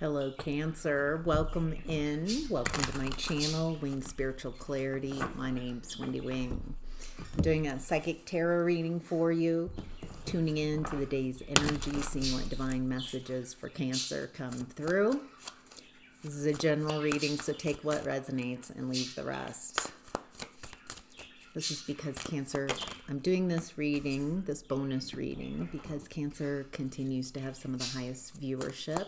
Hello, Cancer. Welcome in. Welcome to my channel, Wing Spiritual Clarity. My name's Wendy Wing. I'm doing a psychic tarot reading for you, tuning in to the day's energy, seeing what divine messages for Cancer come through. This is a general reading, so take what resonates and leave the rest. This is because Cancer, I'm doing this reading, this bonus reading, because Cancer continues to have some of the highest viewership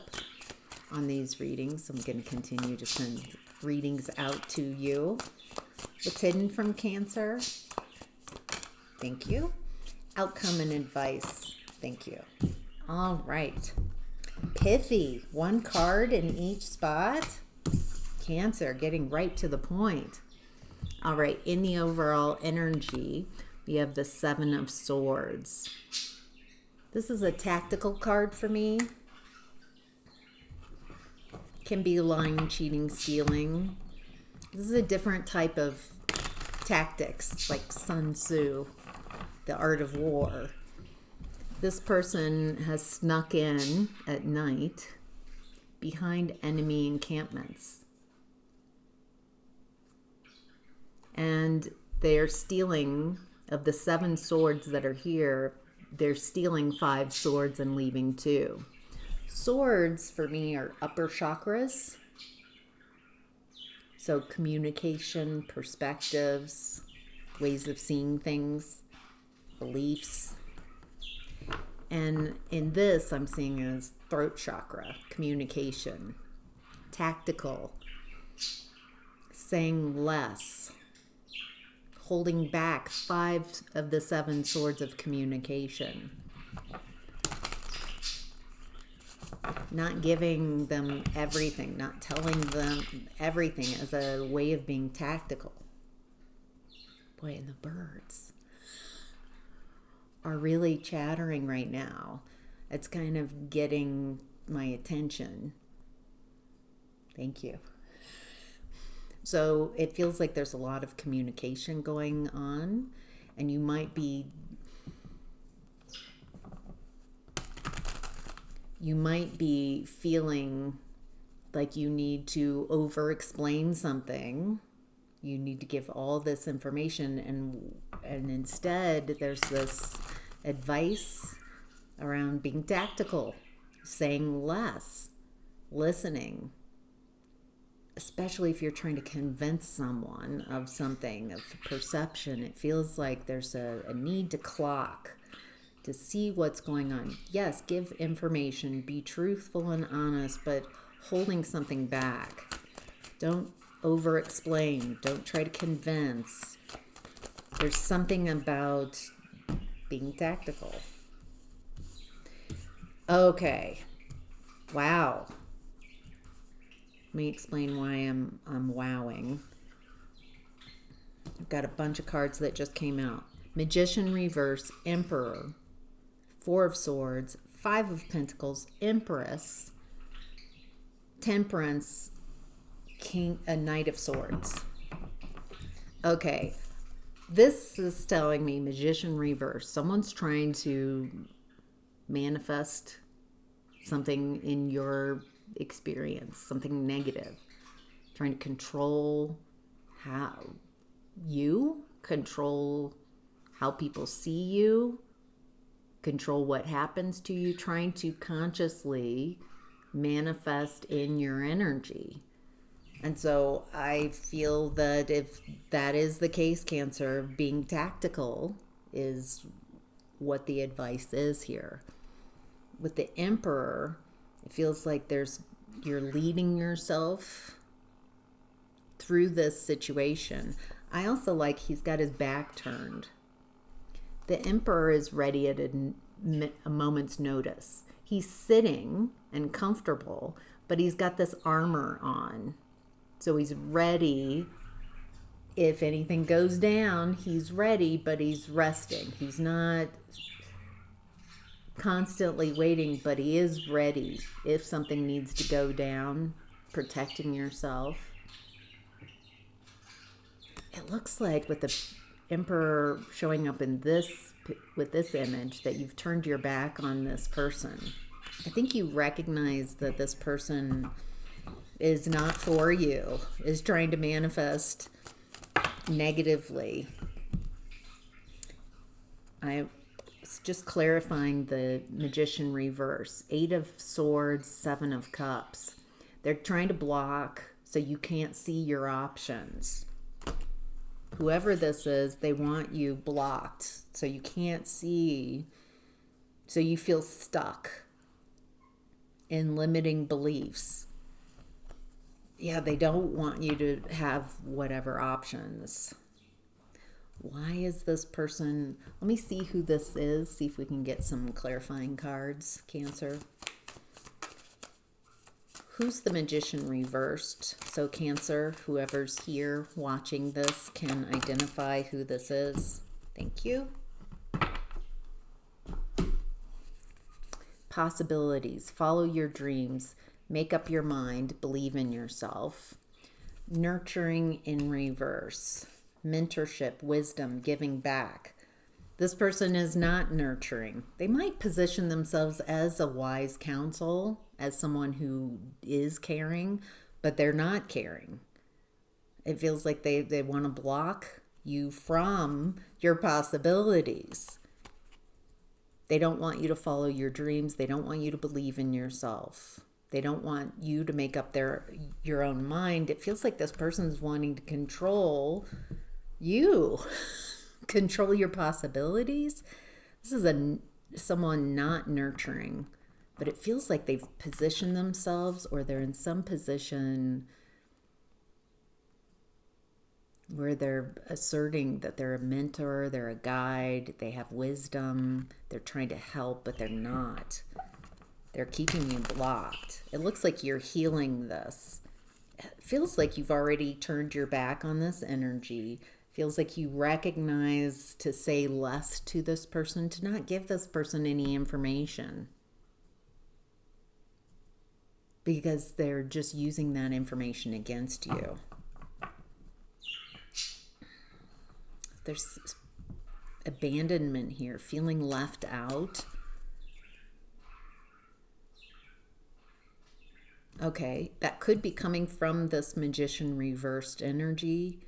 on these readings. So I'm going to continue to send readings out to you. What's hidden from Cancer? Thank you. Outcome and advice. Thank you. All right. Pithy. One card in each spot. Cancer, getting right to the point. All right. In the overall energy, we have the Seven of Swords. This is a tactical card for me. Can be lying, cheating, stealing. This is a different type of tactics, like Sun Tzu, the art of war. This person has snuck in at night behind enemy encampments. And they're stealing, of the 7 swords that are here, they're stealing 5 swords and leaving 2. Swords for me are upper chakras. So communication, perspectives, ways of seeing things, beliefs. And in this, I'm seeing as throat chakra, communication, tactical, saying less, holding back 5 of the 7 swords of communication. Not giving them everything, not telling them everything as a way of being tactical. Boy, and the birds are really chattering right now. It's kind of getting my attention. Thank you. So it feels like there's a lot of communication going on, and you might be feeling like you need to over-explain something. You need to give all this information, and instead there's this advice around being tactical, saying less, listening, especially if you're trying to convince someone of something, of perception. It feels like there's a need to clock, to see what's going on. Yes, give information, be truthful and honest, but holding something back. Don't over-explain. Don't try to convince. There's something about being tactical. Okay. Wow. Let me explain why I'm wowing. I've got a bunch of cards that just came out. Magician reverse, Emperor, 4 of Swords, 5 of Pentacles, Empress, Temperance, King, a Knight of Swords. Okay, this is telling me Magician reverse. Someone's trying to manifest something in your experience, something negative, trying to control how people see you, control what happens to you, trying to consciously manifest in your energy. And so I feel that if that is the case, Cancer, being tactical is what the advice is here. With the Emperor, it feels like you're leading yourself through this situation. I also like he's got his back turned. The Emperor is ready at a moment's notice. He's sitting and comfortable, but he's got this armor on. So he's ready. If anything goes down, he's ready, but he's resting. He's not constantly waiting, but he is ready if something needs to go down, protecting yourself. It looks like with the Emperor showing up in this, with this image, that you've turned your back on this person. I think you recognize that this person is not for you, is trying to manifest negatively. I was just clarifying the Magician reverse. 8 of Swords, 7 of Cups. They're trying to block so you can't see your options. Whoever this is, they want you blocked so you can't see, so you feel stuck in limiting beliefs. Yeah, they don't want you to have whatever options. Why is this person... Let me see who this is, see if we can get some clarifying cards, Cancer. Who's the Magician reversed? So Cancer, whoever's here watching this can identify who this is. Thank you. Possibilities. Follow your dreams. Make up your mind. Believe in yourself. Nurturing in reverse. Mentorship, wisdom, giving back. This person is not nurturing. They might position themselves as a wise counsel, as someone who is caring, but they're not caring. It feels like they want to block you from your possibilities. They don't want you to follow your dreams. They don't want you to believe in yourself. They don't want you to make up your own mind. It feels like this person's wanting to control you, control your possibilities. This is someone not nurturing, but it feels like they've positioned themselves, or they're in some position where they're asserting that they're a mentor, they're a guide, they have wisdom, they're trying to help, but they're not. They're keeping you blocked. It looks like you're healing this. It feels like you've already turned your back on this energy. Feels like you recognize to say less to this person, to not give this person any information, because they're just using that information against you. There's abandonment here, feeling left out. Okay, that could be coming from this Magician reversed energy.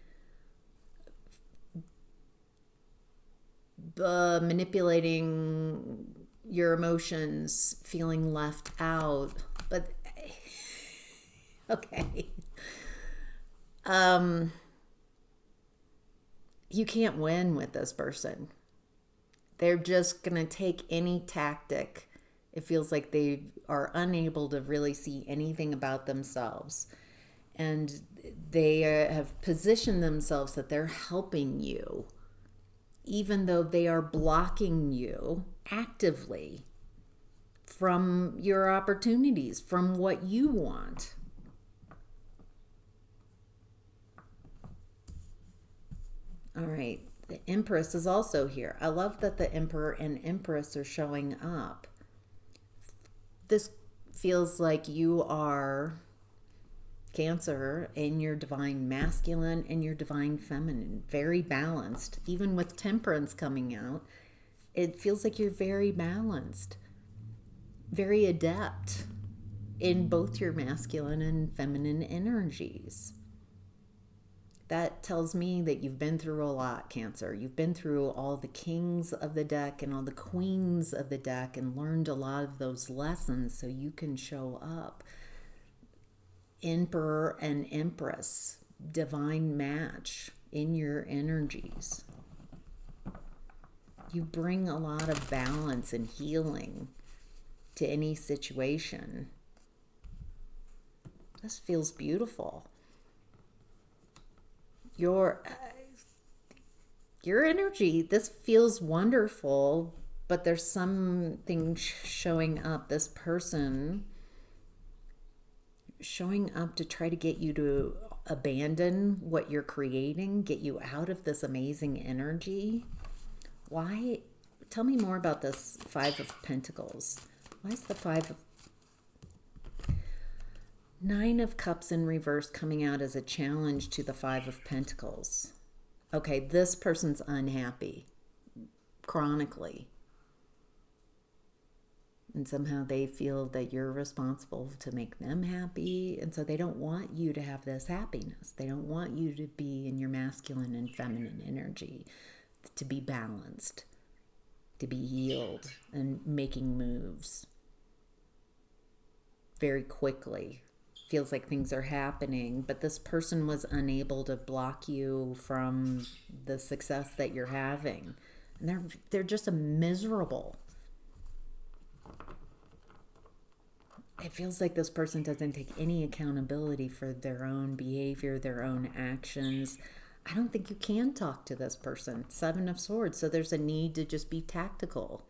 Manipulating your emotions, feeling left out. But, okay. You can't win with this person. They're just going to take any tactic. It feels like they are unable to really see anything about themselves. And they have positioned themselves that they're helping you, even though they are blocking you actively from your opportunities, from what you want. All right, the Empress is also here. I love that the Emperor and Empress are showing up. This feels like you are Cancer in your divine masculine and your divine feminine, very balanced. Even with Temperance coming out, it feels like you're very balanced, very adept in both your masculine and feminine energies. That tells me that you've been through a lot, Cancer. You've been through all the kings of the deck and all the queens of the deck and learned a lot of those lessons so you can show up. Emperor and Empress, divine match in your energies. You bring a lot of balance and healing to any situation. This feels beautiful. Your energy, this feels wonderful, but there's something showing up. This person showing up to try to get you to abandon what you're creating, get you out of this amazing energy. Why? Tell me more about this Five of Pentacles. Why is the Nine of Cups in reverse coming out as a challenge to the Five of Pentacles? Okay, this person's unhappy chronically. And somehow they feel that you're responsible to make them happy. And so they don't want you to have this happiness. They don't want you to be in your masculine and feminine energy, to be balanced, to be healed and making moves very quickly. Feels like things are happening, but this person was unable to block you from the success that you're having. And they're just miserable. It feels like this person doesn't take any accountability for their own behavior, their own actions. I don't think you can talk to this person. 7 of Swords. So there's a need to just be tactical.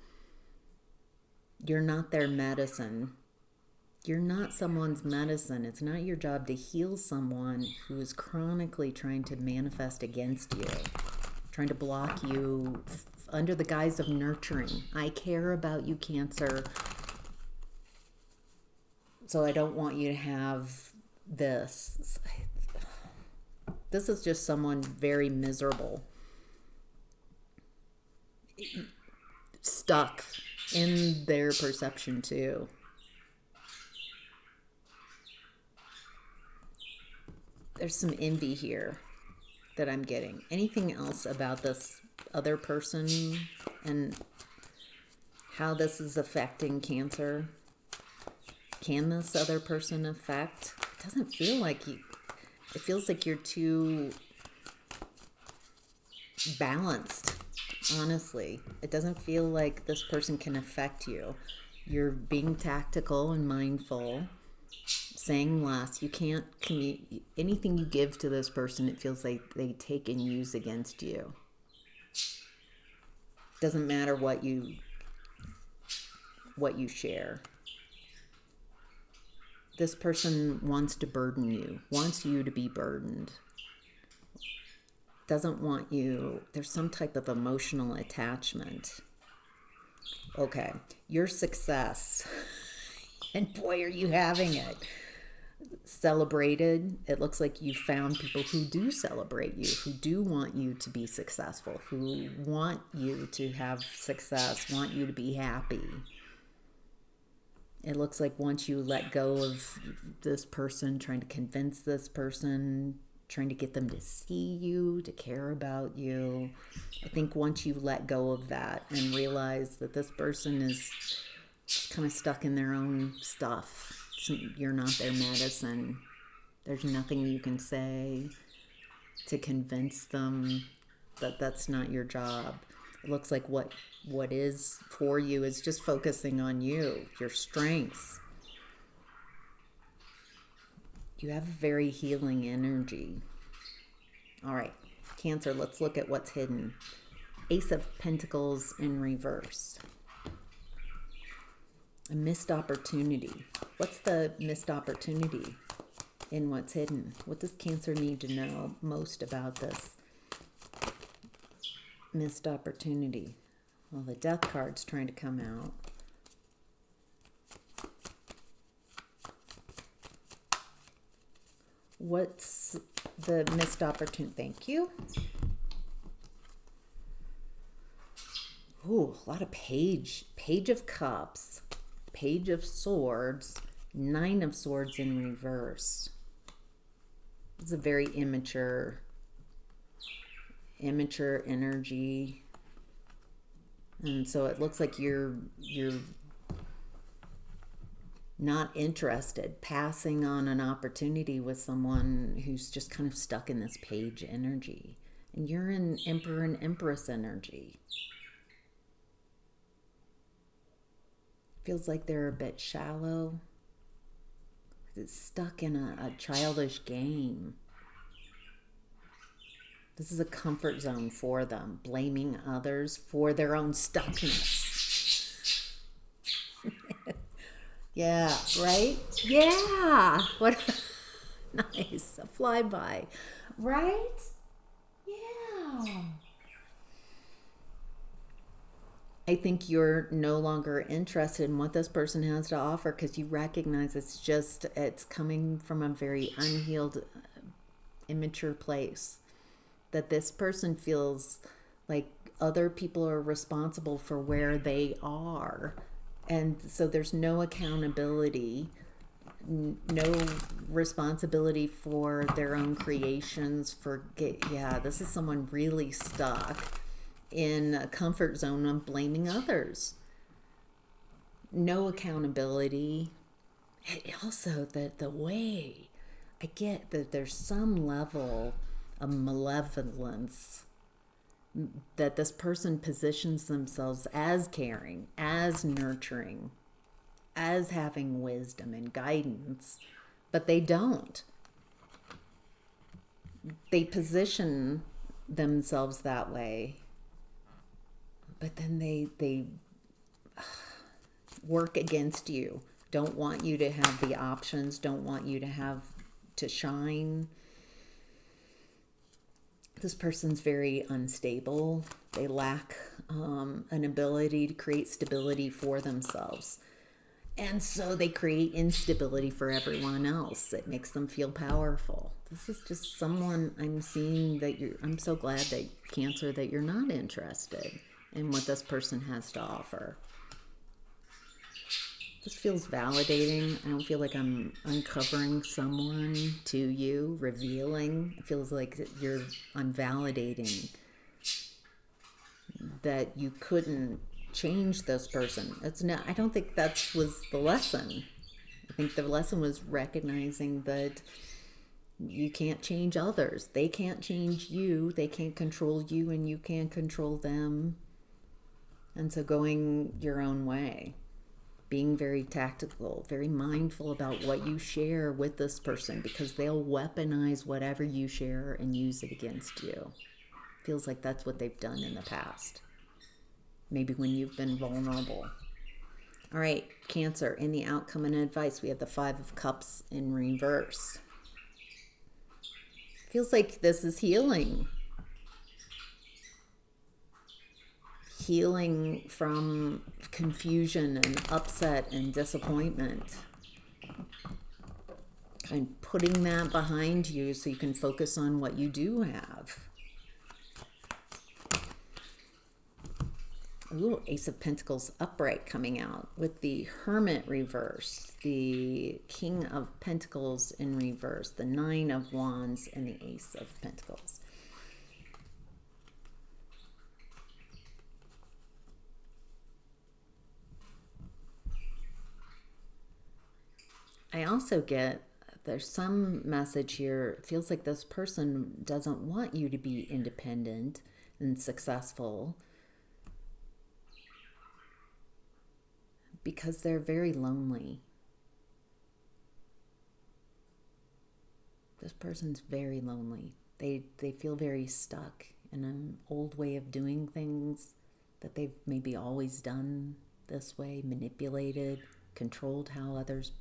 You're not their medicine. You're not someone's medicine. It's not your job to heal someone who is chronically trying to manifest against you, trying to block you under the guise of nurturing. I care about you, Cancer. So I don't want you to have this. This is just someone very miserable, stuck in their perception too. There's some envy here that I'm getting. Anything else about this other person and how this is affecting Cancer? Can this other person affect? It doesn't feel like you. It feels like you're too balanced, honestly. It doesn't feel like this person can affect you. You're being tactical and mindful, saying less. You can't anything you give to this person, it feels like they take and use against you. Doesn't matter what you share. This person wants to burden you, wants you to be burdened. Doesn't want you, there's some type of emotional attachment. Okay, your success, and boy, are you having it. Celebrated. It looks like you found people who do celebrate you, who do want you to be successful, who want you to have success, want you to be happy. It looks like once you let go of this person, trying to convince this person, trying to get them to see you, to care about you, I think once you let go of that and realize that this person is kind of stuck in their own stuff, you're not their medicine. There's nothing you can say to convince them that that's not your job. It looks like what is for you is just focusing on you, your strengths. You have a very healing energy. All right, Cancer, let's look at what's hidden. Ace of Pentacles in reverse. A missed opportunity. What's the missed opportunity in what's hidden? What does Cancer need to know most about this missed opportunity? Well, the Death card's trying to come out. What's the missed opportunity? Thank you. Ooh, a lot of Page of Cups, Page of Swords, 9 of Swords in reverse. It's a very immature energy. And so it looks like you're not interested, passing on an opportunity with someone who's just kind of stuck in this Page energy. And you're in Emperor and Empress energy. Feels like they're a bit shallow. It's stuck in a childish game. This is a comfort zone for them, blaming others for their own stuckness. Yeah, right? Yeah. What? Nice. A flyby. Right? Yeah. I think you're no longer interested in what this person has to offer because you recognize it's coming from a very unhealed, immature place. That this person feels like other people are responsible for where they are. And so there's no accountability, no responsibility for their own creations. This is someone really stuck in a comfort zone of blaming others. No accountability. And also the way I get that there's some level of malevolence that this person positions themselves as caring, as nurturing, as having wisdom and guidance, but they don't. They position themselves that way, but then they work against you, don't want you to have the options, don't want you to shine. This person's very unstable. They lack an ability to create stability for themselves. And so they create instability for everyone else. It makes them feel powerful. This is just someone I'm seeing I'm so glad that Cancer, that you're not interested in what this person has to offer. This feels validating. I don't feel like I'm uncovering someone to you, revealing. It feels like I'm validating that you couldn't change this person. I don't think that was the lesson. I think the lesson was recognizing that you can't change others. They can't change you. They can't control you, and you can't control them. And so going your own way. Being very tactical, very mindful about what you share with this person, because they'll weaponize whatever you share and use it against you. Feels like that's what they've done in the past. Maybe when you've been vulnerable. All right, Cancer, in the outcome and advice, we have the 5 of Cups in reverse. Feels like this is healing. Healing from confusion and upset and disappointment. Kind of putting that behind you so you can focus on what you do have. Ooh, Ace of Pentacles upright coming out with the Hermit reverse, the King of Pentacles in reverse, the 9 of Wands, and the Ace of Pentacles. I also get there's some message here. It feels like this person doesn't want you to be independent and successful because they're very lonely. This person's very lonely. They feel very stuck in an old way of doing things that they've maybe always done this way, manipulated, controlled how others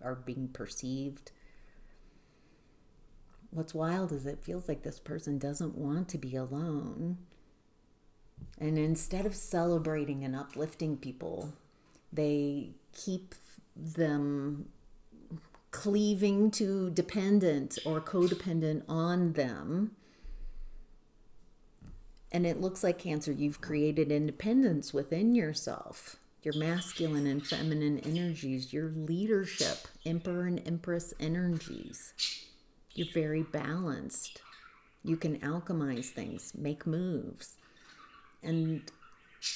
are being perceived. What's wild is it feels like this person doesn't want to be alone. And instead of celebrating and uplifting people, they keep them cleaving to dependent or codependent on them. And it looks like, Cancer, you've created independence within yourself. Your masculine and feminine energies, your leadership, Emperor and Empress energies. You're very balanced. You can alchemize things, make moves. And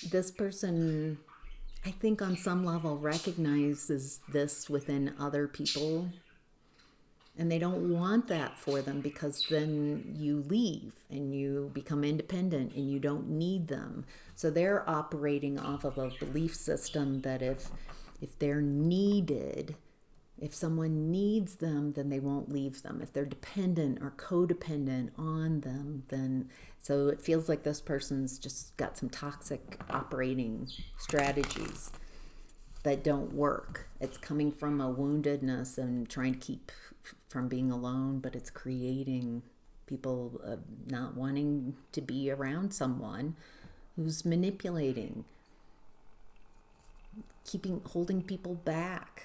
this person, I think on some level, recognizes this within other people. And they don't want that for them, because then you leave and you become independent and you don't need them. So they're operating off of a belief system that if they're needed, if someone needs them, then they won't leave them. If they're dependent or codependent on them, then... So it feels like this person's just got some toxic operating strategies that don't work. It's coming from a woundedness and trying to keep from being alone, but it's creating people not wanting to be around someone who's manipulating, holding people back.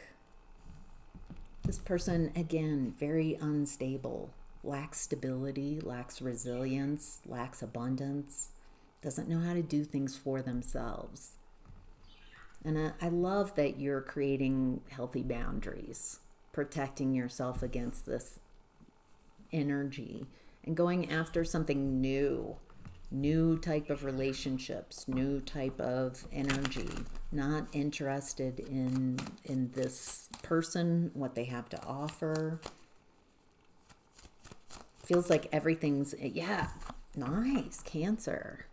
This person, again, very unstable, lacks stability, lacks resilience, lacks abundance, doesn't know how to do things for themselves. And I love that you're creating healthy boundaries, protecting yourself against this energy and going after something new type of relationships, new type of energy, not interested in this person, what they have to offer. Feels like everything's, yeah, nice, Cancer.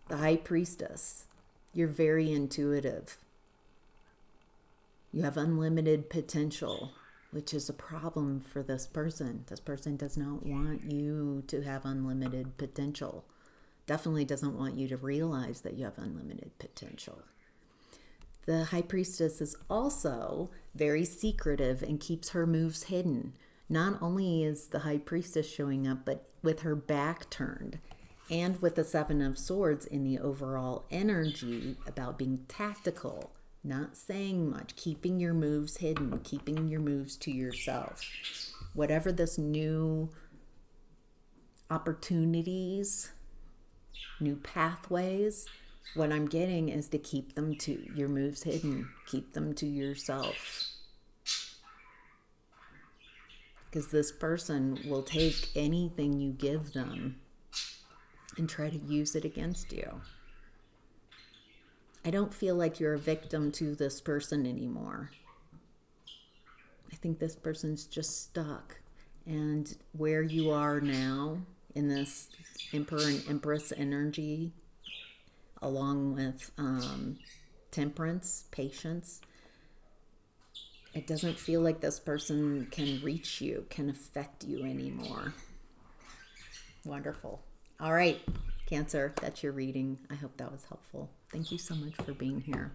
The High Priestess. You're very intuitive. You have unlimited potential, which is a problem for this person. This person does not want you to have unlimited potential. Definitely doesn't want you to realize that you have unlimited potential. The High Priestess is also very secretive and keeps her moves hidden. Not only is the High Priestess showing up, but with her back turned and with the Seven of Swords in the overall energy about being tactical, not saying much, keeping your moves hidden, keeping your moves to yourself. Whatever this new opportunities, new pathways, what I'm getting is to keep them to your moves hidden, keep them to yourself. Because this person will take anything you give them and try to use it against you. I don't feel like you're a victim to this person anymore. I think this person's just stuck. And where you are now in this Emperor and Empress energy, along with temperance, patience, it doesn't feel like this person can reach you, can affect you anymore. Wonderful. All right, Cancer, that's your reading. I hope that was helpful. Thank you so much for being here.